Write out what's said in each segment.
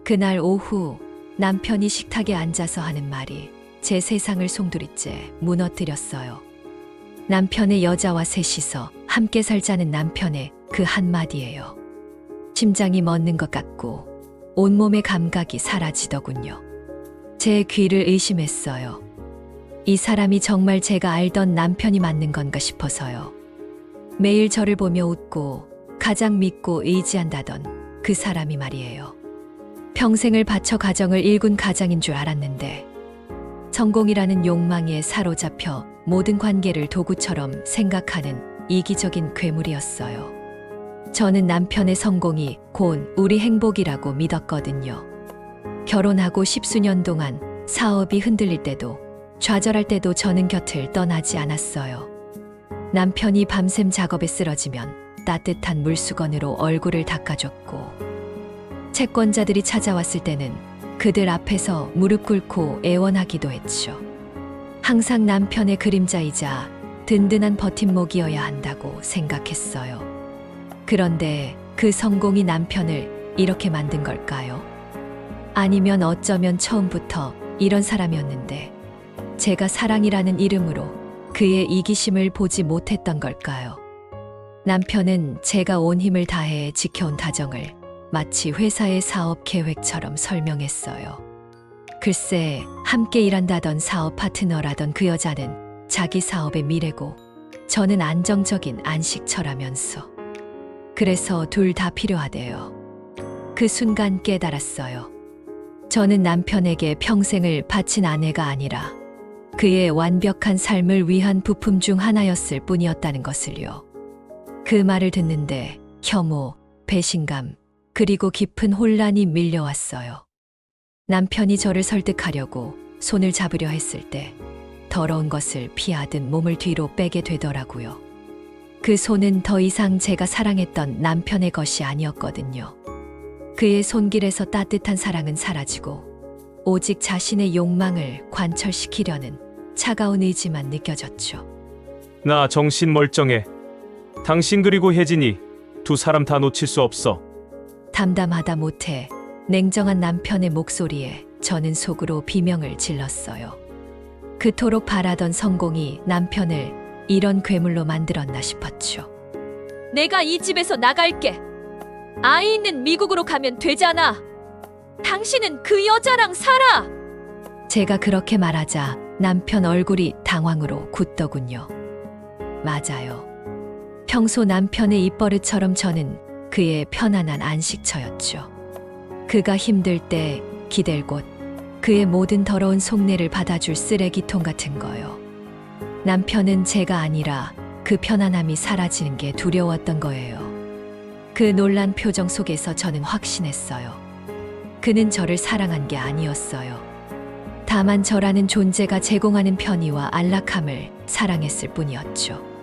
그날 오후 남편이 식탁에 앉아서 하는 말이 제 세상을 송두리째 무너뜨렸어요. 남편의 여자와 셋이서 함께 살자는 남편의 그 한마디예요. 심장이 멎는 것 같고 온몸의 감각이 사라지더군요. 제 귀를 의심했어요. 이 사람이 정말 제가 알던 남편이 맞는 건가 싶어서요. 매일 저를 보며 웃고 가장 믿고 의지한다던 그 사람이 말이에요. 평생을 바쳐 가정을 일군 가장인 줄 알았는데 성공이라는 욕망에 사로잡혀 모든 관계를 도구처럼 생각하는 이기적인 괴물이었어요. 저는 남편의 성공이 곧 우리 행복이라고 믿었거든요. 결혼하고 10수년 동안 사업이 흔들릴 때도 좌절할 때도 저는 곁을 떠나지 않았어요. 남편이 밤샘 작업에 쓰러지면 따뜻한 물수건으로 얼굴을 닦아줬고 채권자들이 찾아왔을 때는 그들 앞에서 무릎 꿇고 애원하기도 했죠. 항상 남편의 그림자이자 든든한 버팀목이어야 한다고 생각했어요. 그런데 그 성공이 남편을 이렇게 만든 걸까요? 아니면 어쩌면 처음부터 이런 사람이었는데 제가 사랑이라는 이름으로 그의 이기심을 보지 못했던 걸까요? 남편은 제가 온 힘을 다해 지켜온 다정을 마치 회사의 사업 계획처럼 설명했어요. 글쎄, 함께 일한다던 사업 파트너라던 그 여자는 자기 사업의 미래고 저는 안정적인 안식처라면서. 그래서 둘 다 필요하대요. 그 순간 깨달았어요. 저는 남편에게 평생을 바친 아내가 아니라 그의 완벽한 삶을 위한 부품 중 하나였을 뿐이었다는 것을요. 그 말을 듣는데 혐오, 배신감, 그리고 깊은 혼란이 밀려왔어요. 남편이 저를 설득하려고 손을 잡으려 했을 때 더러운 것을 피하듯 몸을 뒤로 빼게 되더라고요. 그 손은 더 이상 제가 사랑했던 남편의 것이 아니었거든요. 그의 손길에서 따뜻한 사랑은 사라지고 오직 자신의 욕망을 관철시키려는 차가운 의지만 느껴졌죠. 나 정신 멀쩡해. 당신 그리고 혜진이 두 사람 다 놓칠 수 없어. 담담하다 못해 냉정한 남편의 목소리에 저는 속으로 비명을 질렀어요. 그토록 바라던 성공이 남편을 이런 괴물로 만들었나 싶었죠. 내가 이 집에서 나갈게. 아이 있는 미국으로 가면 되잖아. 당신은 그 여자랑 살아. 제가 그렇게 말하자 남편 얼굴이 당황으로 굳더군요. 맞아요. 평소 남편의 입버릇처럼 저는 그의 편안한 안식처였죠. 그가 힘들 때 기댈 곳, 그의 모든 더러운 속내를 받아줄 쓰레기통 같은 거요. 남편은 제가 아니라 그 편안함이 사라지는 게 두려웠던 거예요. 그 놀란 표정 속에서 저는 확신했어요. 그는 저를 사랑한 게 아니었어요. 다만 저라는 존재가 제공하는 편의와 안락함을 사랑했을 뿐이었죠.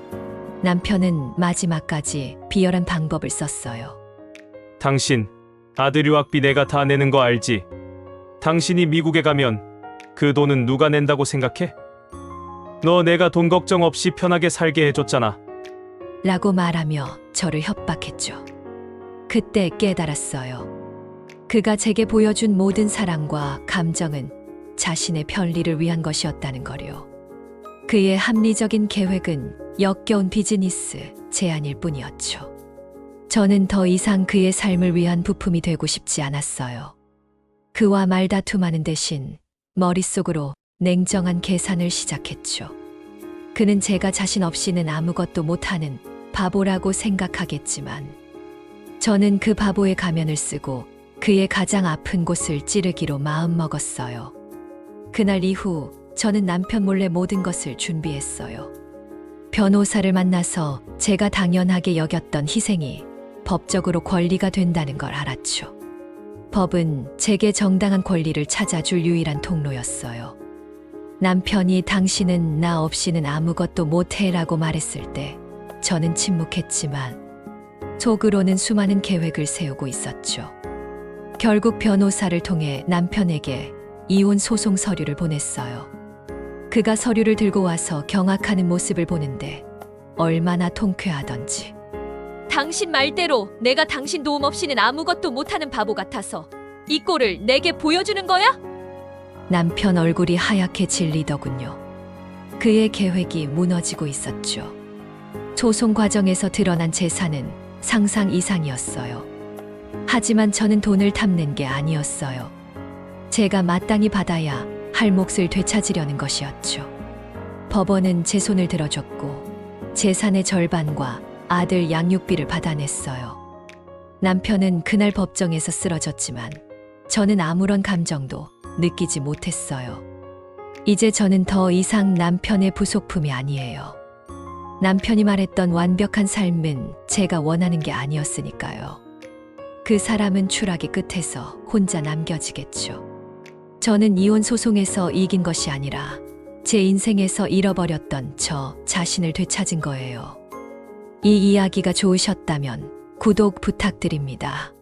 남편은 마지막까지 비열한 방법을 썼어요. 당신 아들 유학비 내가 다 내는 거 알지? 당신이 미국에 가면 그 돈은 누가 낸다고 생각해? 너 내가 돈 걱정 없이 편하게 살게 해줬잖아. 라고 말하며 저를 협박했죠. 그때 깨달았어요. 그가 제게 보여준 모든 사랑과 감정은 자신의 편리를 위한 것이었다는 거요. 그의 합리적인 계획은 역겨운 비즈니스 제안일 뿐이었죠. 저는 더 이상 그의 삶을 위한 부품이 되고 싶지 않았어요. 그와 말다툼하는 대신 머릿속으로 냉정한 계산을 시작했죠. 그는 제가 자신 없이는 아무것도 못하는 바보라고 생각하겠지만 저는 그 바보의 가면을 쓰고 그의 가장 아픈 곳을 찌르기로 마음먹었어요. 그날 이후 저는 남편 몰래 모든 것을 준비했어요. 변호사를 만나서 제가 당연하게 여겼던 희생이 법적으로 권리가 된다는 걸 알았죠. 법은 제게 정당한 권리를 찾아줄 유일한 통로였어요. 남편이 당신은 나 없이는 아무것도 못해라고 말했을 때 저는 침묵했지만 속으로는 수많은 계획을 세우고 있었죠. 결국 변호사를 통해 남편에게 이혼 소송 서류를 보냈어요. 그가 서류를 들고 와서 경악하는 모습을 보는데 얼마나 통쾌하던지. 당신 말대로 내가 당신 도움 없이는 아무것도 못하는 바보 같아서 이 꼴을 내게 보여주는 거야? 남편 얼굴이 하얗게 질리더군요. 그의 계획이 무너지고 있었죠. 소송 과정에서 드러난 재산은 상상 이상이었어요. 하지만 저는 돈을 탐낸 게 아니었어요. 제가 마땅히 받아야 할 몫을 되찾으려는 것이었죠. 법원은 제 손을 들어줬고 재산의 절반과 아들 양육비를 받아냈어요. 남편은 그날 법정에서 쓰러졌지만 저는 아무런 감정도 느끼지 못했어요. 이제 저는 더 이상 남편의 부속품이 아니에요. 남편이 말했던 완벽한 삶은 제가 원하는 게 아니었으니까요. 그 사람은 추락의 끝에서 혼자 남겨지겠죠. 저는 이혼 소송에서 이긴 것이 아니라 제 인생에서 잃어버렸던 저 자신을 되찾은 거예요. 이 이야기가 좋으셨다면 구독 부탁드립니다.